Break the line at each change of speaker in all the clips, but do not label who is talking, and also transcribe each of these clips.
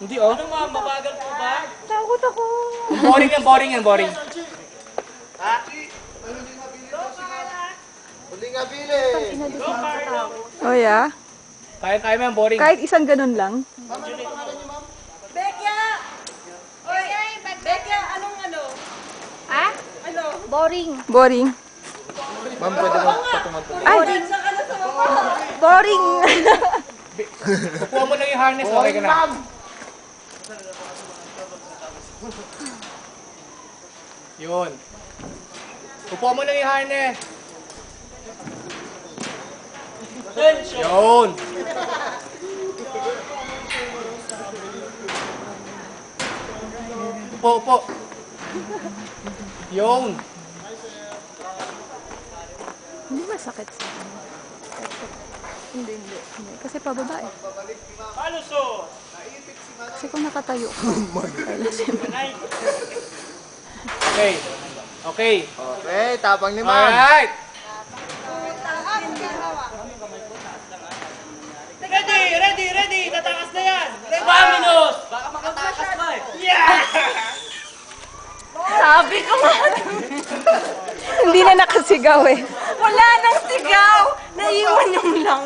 Hindi oh.
Ano ma'am, mabagal po ba?
Takot ako.
Boring yan, boring yan, boring.
Ha? Huling abili.
Oh yeah?
Kaya mo yan, boring.
Kahit isang ganun lang.
Bekya! Oy, Bekya, anong ano?
Ha?
Ano?
Boring.
Boring.
Ma'am, pwede mo patumantong.
Ay!
Saan ka na sa mama?
Boring!
Kukuha mo lang yung harness, okay ka na. Yun. Kukuha mo lang yung harness. Yun. Upo, upo. Yun.
Hindi masakit sa akin. Hindi. Kasi pababa eh.
Paluso!
Kasi kung nakatayo ko.
Okay. Okay.
Okay, tapang ni ma'am.
Alright.
Ready! Tatakas na yan! Ready! Vaminos! Baka makatakas pa eh! Yeah!
Sabi ko nga.
Hindi na nakasigaw eh.
Wala nang sigaw. Naiwan yung lang.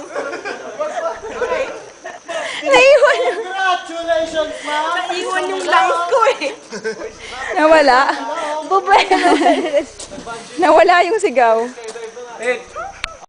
Naiwan.
Congratulations, ma'am.
Naiwan yung lungs ko eh.
Nawala. Bubay. Nawala yung sigaw.
Wait.